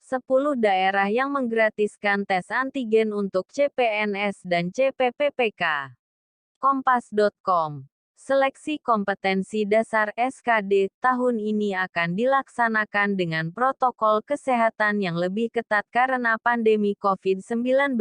10 daerah yang menggratiskan tes antigen untuk CPNS dan CPPPK. Kompas.com. Seleksi kompetensi dasar SKD tahun ini akan dilaksanakan dengan protokol kesehatan yang lebih ketat karena pandemi COVID-19.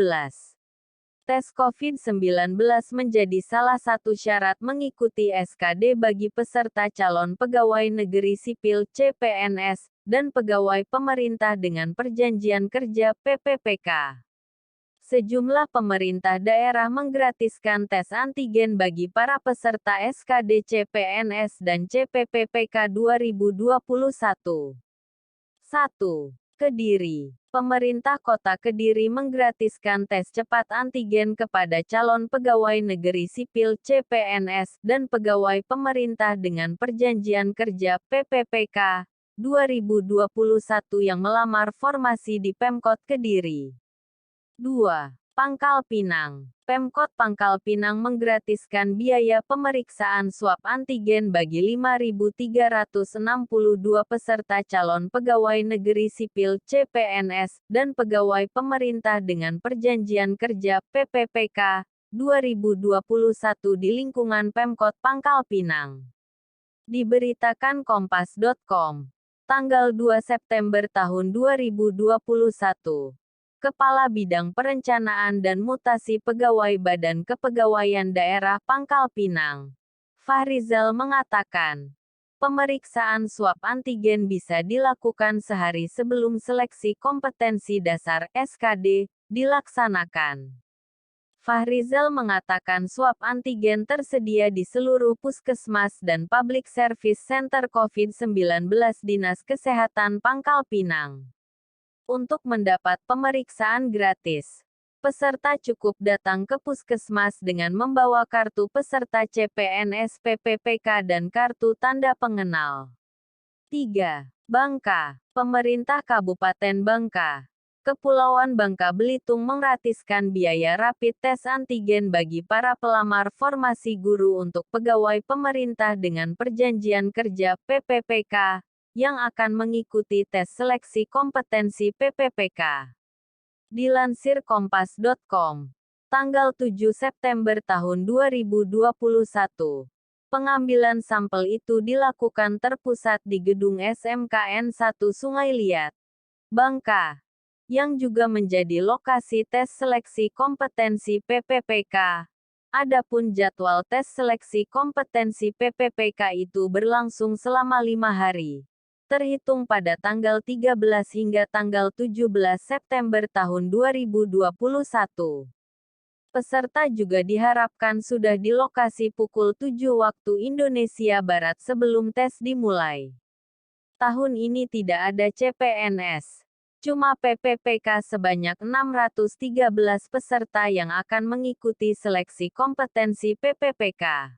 Tes COVID-19 menjadi salah satu syarat mengikuti SKD bagi peserta calon pegawai negeri sipil CPNS dan pegawai pemerintah dengan perjanjian kerja PPPK. Sejumlah pemerintah daerah menggratiskan tes antigen bagi para peserta SKD CPNS dan CPPPK 2021. 1. Kediri. Pemerintah Kota Kediri menggratiskan tes cepat antigen kepada calon pegawai negeri sipil CPNS dan pegawai pemerintah dengan perjanjian kerja PPPK 2021 yang melamar formasi di Pemkot Kediri. 2. Pangkal Pinang. Pemkot Pangkal Pinang menggratiskan biaya pemeriksaan swab antigen bagi 5.362 peserta calon pegawai negeri sipil CPNS dan pegawai pemerintah dengan perjanjian kerja PPPK 2021 di lingkungan Pemkot Pangkal Pinang. Diberitakan Kompas.com. Tanggal 2 September tahun 2021. Kepala Bidang Perencanaan dan Mutasi Pegawai Badan Kepegawaian Daerah Pangkal Pinang, Fahrizal mengatakan, pemeriksaan swab antigen bisa dilakukan sehari sebelum seleksi kompetensi dasar (SKD) dilaksanakan. Fahrizal mengatakan swab antigen tersedia di seluruh puskesmas dan public service center COVID-19 Dinas Kesehatan Pangkal Pinang. Untuk mendapat pemeriksaan gratis, peserta cukup datang ke puskesmas dengan membawa kartu peserta CPNS PPPK dan kartu tanda pengenal. 3. Bangka. Pemerintah Kabupaten Bangka, Kepulauan Bangka Belitung menggratiskan biaya rapid tes antigen bagi para pelamar formasi guru untuk pegawai pemerintah dengan perjanjian kerja PPPK yang akan mengikuti tes seleksi kompetensi PPPK. Dilansir Kompas.com. Tanggal 7 September tahun 2021. Pengambilan sampel itu dilakukan terpusat di gedung SMKN 1 Sungai Liat, Bangka, yang juga menjadi lokasi tes seleksi kompetensi PPPK. Adapun jadwal tes seleksi kompetensi PPPK itu berlangsung selama 5 hari. Terhitung pada tanggal 13 hingga tanggal 17 September tahun 2021. Peserta juga diharapkan sudah di lokasi pukul 7 waktu Indonesia Barat sebelum tes dimulai. Tahun ini tidak ada CPNS. Cuma PPPK sebanyak 613 peserta yang akan mengikuti seleksi kompetensi PPPK.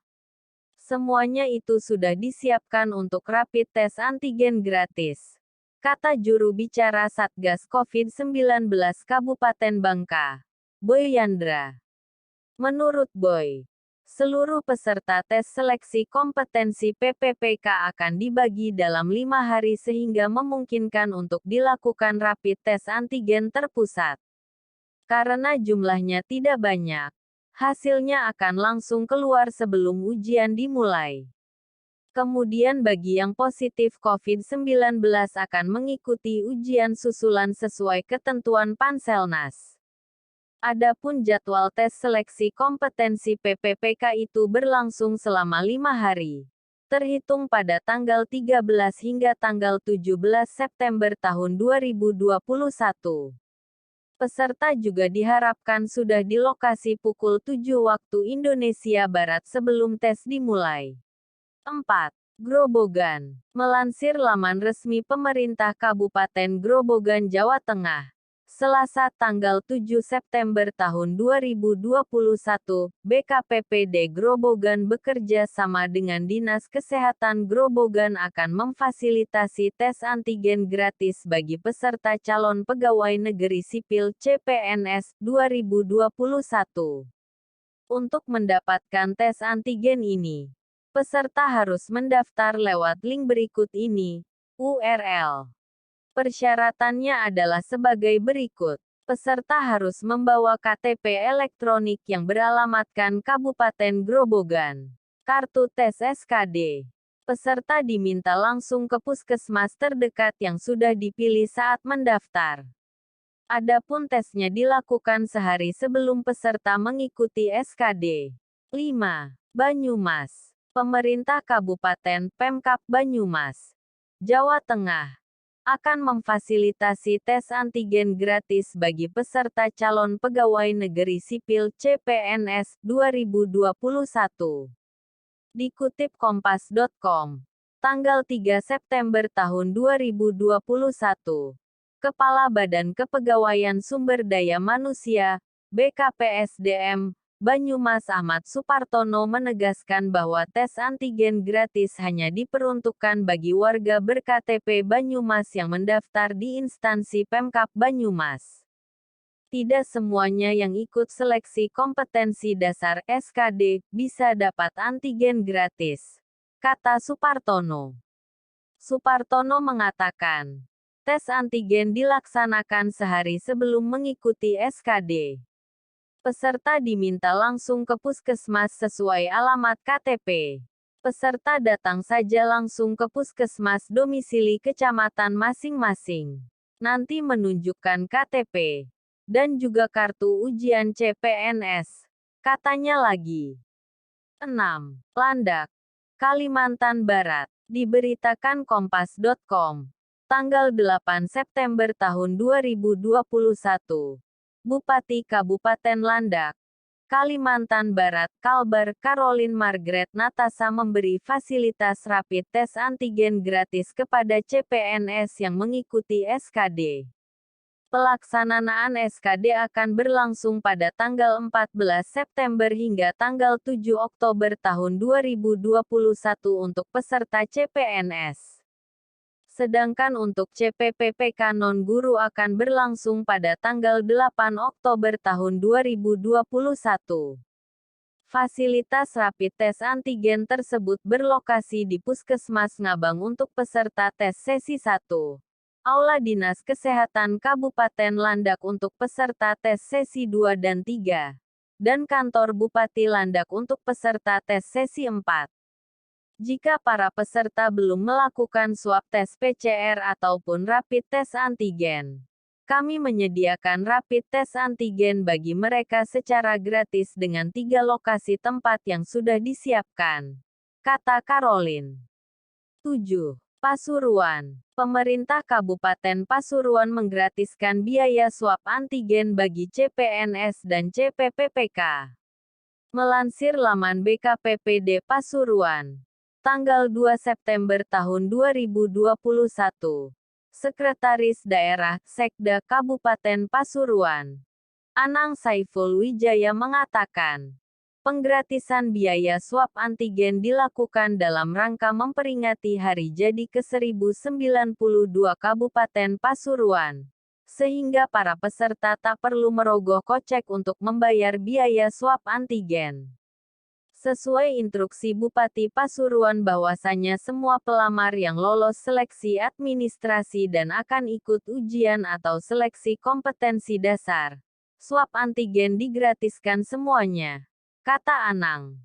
Semuanya itu sudah disiapkan untuk rapid tes antigen gratis, kata juru bicara Satgas COVID-19 Kabupaten Bangka, Boy Yandra. Menurut Boy, seluruh peserta tes seleksi kompetensi PPPK akan dibagi dalam 5 hari sehingga memungkinkan untuk dilakukan rapid tes antigen terpusat. Karena jumlahnya tidak banyak, hasilnya akan langsung keluar sebelum ujian dimulai. Kemudian bagi yang positif COVID-19 akan mengikuti ujian susulan sesuai ketentuan Panselnas. Adapun jadwal tes seleksi kompetensi PPPK itu berlangsung selama 5 hari. Terhitung pada tanggal 13 hingga tanggal 17 September tahun 2021. Peserta juga diharapkan sudah di lokasi pukul 7 waktu Indonesia Barat sebelum tes dimulai. 4. Grobogan. Melansir laman resmi pemerintah Kabupaten Grobogan, Jawa Tengah, Selasa tanggal 7 September tahun 2021, BKPPD Grobogan bekerja sama dengan Dinas Kesehatan Grobogan akan memfasilitasi tes antigen gratis bagi peserta calon pegawai negeri sipil CPNS 2021. Untuk mendapatkan tes antigen ini, peserta harus mendaftar lewat link berikut ini, URL Persyaratannya adalah sebagai berikut. Peserta harus membawa KTP elektronik yang beralamatkan Kabupaten Grobogan. Kartu tes SKD. Peserta diminta langsung ke puskesmas terdekat yang sudah dipilih saat mendaftar. Adapun tesnya dilakukan sehari sebelum peserta mengikuti SKD. 5. Banyumas. Pemerintah Kabupaten Pemkab Banyumas, Jawa Tengah, akan memfasilitasi tes antigen gratis bagi peserta calon pegawai negeri sipil CPNS 2021. Dikutip kompas.com, tanggal 3 September tahun 2021, Kepala Badan Kepegawaian Sumber Daya Manusia, BKPSDM, Banyumas Ahmad Supartono menegaskan bahwa tes antigen gratis hanya diperuntukkan bagi warga ber-KTP Banyumas yang mendaftar di instansi Pemkab Banyumas. Tidak semuanya yang ikut seleksi kompetensi dasar SKD bisa dapat antigen gratis, kata Supartono. Supartono mengatakan, tes antigen dilaksanakan sehari sebelum mengikuti SKD. Peserta diminta langsung ke puskesmas sesuai alamat KTP. Peserta datang saja langsung ke puskesmas domisili kecamatan masing-masing. Nanti menunjukkan KTP dan juga kartu ujian CPNS, katanya lagi. 6. Landak, Kalimantan Barat. Diberitakan kompas.com, tanggal 8 September tahun 2021. Bupati Kabupaten Landak, Kalimantan Barat, Kalbar Caroline Margaret Natasa memberi fasilitas rapid test antigen gratis kepada CPNS yang mengikuti SKD. Pelaksanaan SKD akan berlangsung pada tanggal 14 September hingga tanggal 7 Oktober tahun 2021 untuk peserta CPNS. Sedangkan untuk CPPPK non-guru akan berlangsung pada tanggal 8 Oktober tahun 2021. Fasilitas rapid test antigen tersebut berlokasi di Puskesmas Ngabang untuk peserta tes sesi 1, Aula Dinas Kesehatan Kabupaten Landak untuk peserta tes sesi 2 dan 3, dan Kantor Bupati Landak untuk peserta tes sesi 4. Jika para peserta belum melakukan swab tes PCR ataupun rapid test antigen, kami menyediakan rapid test antigen bagi mereka secara gratis dengan 3 lokasi tempat yang sudah disiapkan, kata Caroline. 7. Pasuruan. Pemerintah Kabupaten Pasuruan menggratiskan biaya swab antigen bagi CPNS dan CPPPK. Melansir laman BKPPD Pasuruan, tanggal 2 September tahun 2021. Sekretaris Daerah Sekda Kabupaten Pasuruan, Anang Saiful Wijaya mengatakan, penggratisan biaya swab antigen dilakukan dalam rangka memperingati hari jadi ke-1092 Kabupaten Pasuruan, sehingga para peserta tak perlu merogoh kocek untuk membayar biaya swab antigen. Sesuai instruksi Bupati Pasuruan bahwasanya semua pelamar yang lolos seleksi administrasi dan akan ikut ujian atau seleksi kompetensi dasar, swab antigen digratiskan semuanya, kata Anang.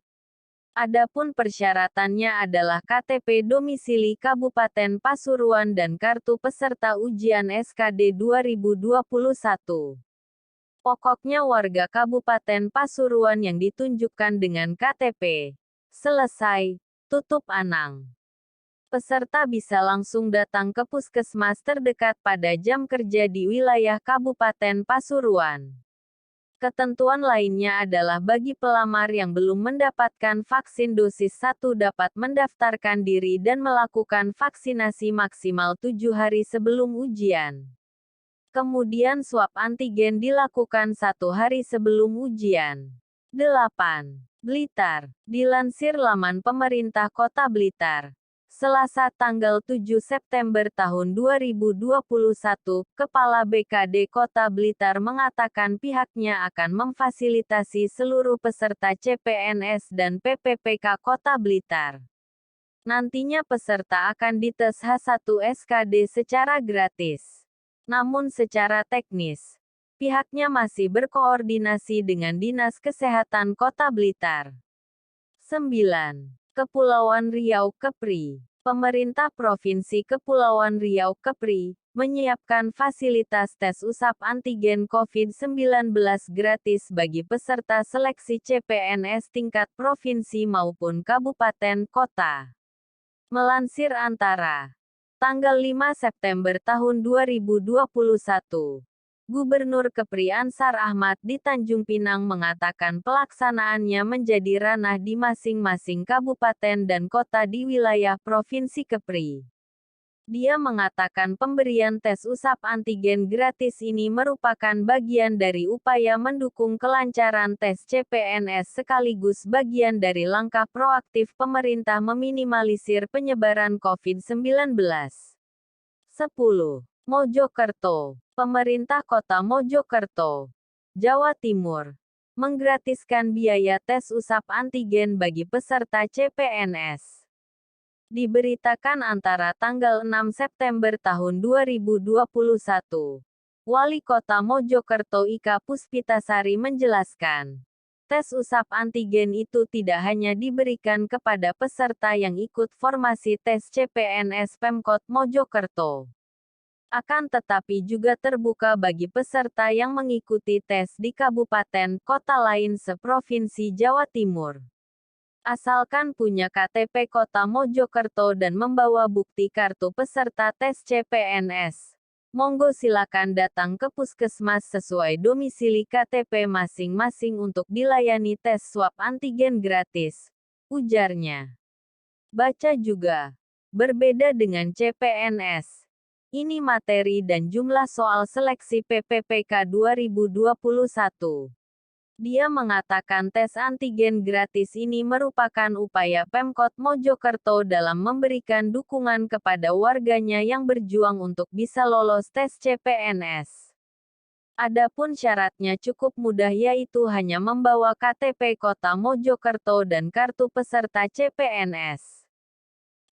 Adapun persyaratannya adalah KTP domisili Kabupaten Pasuruan dan kartu peserta ujian SKD 2021. Pokoknya warga Kabupaten Pasuruan yang ditunjukkan dengan KTP. Selesai, tutup Anang. Peserta bisa langsung datang ke puskesmas terdekat pada jam kerja di wilayah Kabupaten Pasuruan. Ketentuan lainnya adalah bagi pelamar yang belum mendapatkan vaksin dosis 1 dapat mendaftarkan diri dan melakukan vaksinasi maksimal 7 hari sebelum ujian. Kemudian swab antigen dilakukan 1 hari sebelum ujian. 8. Blitar. Dilansir laman pemerintah Kota Blitar, Selasa tanggal 7 September tahun 2021, Kepala BKD Kota Blitar mengatakan pihaknya akan memfasilitasi seluruh peserta CPNS dan PPPK Kota Blitar Nantinya peserta akan dites H1SKD secara gratis. Namun secara teknis, pihaknya masih berkoordinasi dengan Dinas Kesehatan Kota Blitar. 9. Kepulauan Riau Kepri. Pemerintah Provinsi Kepulauan Riau Kepri menyiapkan fasilitas tes usap antigen COVID-19 gratis bagi peserta seleksi CPNS tingkat provinsi maupun kabupaten kota. Melansir Antara, tanggal 5 September tahun 2021, Gubernur Kepri Ansar Ahmad di Tanjung Pinang mengatakan pelaksanaannya menjadi ranah di masing-masing kabupaten dan kota di wilayah Provinsi Kepri. Dia mengatakan pemberian tes usap antigen gratis ini merupakan bagian dari upaya mendukung kelancaran tes CPNS sekaligus bagian dari langkah proaktif pemerintah meminimalisir penyebaran COVID-19. 10. Mojokerto. Pemerintah Kota Mojokerto, Jawa Timur, menggratiskan biaya tes usap antigen bagi peserta CPNS. Diberitakan Antara tanggal 6 September tahun 2021. Wali Kota Mojokerto Ika Puspitasari menjelaskan, tes usap antigen itu tidak hanya diberikan kepada peserta yang ikut formasi tes CPNS Pemkot Mojokerto. Akan tetapi juga terbuka bagi peserta yang mengikuti tes di kabupaten kota lain seprovinsi Jawa Timur. Asalkan punya KTP Kota Mojokerto dan membawa bukti kartu peserta tes CPNS. Monggo silakan datang ke puskesmas sesuai domisili KTP masing-masing untuk dilayani tes swab antigen gratis, ujarnya. Baca juga. Berbeda dengan CPNS. Ini materi dan jumlah soal seleksi PPPK 2021. Dia mengatakan tes antigen gratis ini merupakan upaya Pemkot Mojokerto dalam memberikan dukungan kepada warganya yang berjuang untuk bisa lolos tes CPNS. Adapun syaratnya cukup mudah yaitu hanya membawa KTP Kota Mojokerto dan kartu peserta CPNS.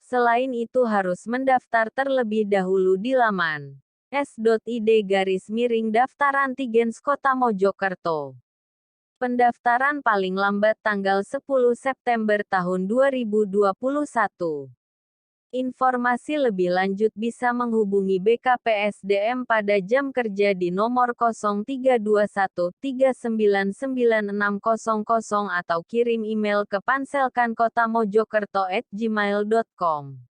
Selain itu harus mendaftar terlebih dahulu di laman s.id/daftar antigen Kota Mojokerto. Pendaftaran paling lambat tanggal 10 September tahun 2021. Informasi lebih lanjut bisa menghubungi BKPSDM pada jam kerja di nomor 0321399600 atau kirim email ke panselkankotamojokerto@gmail.com.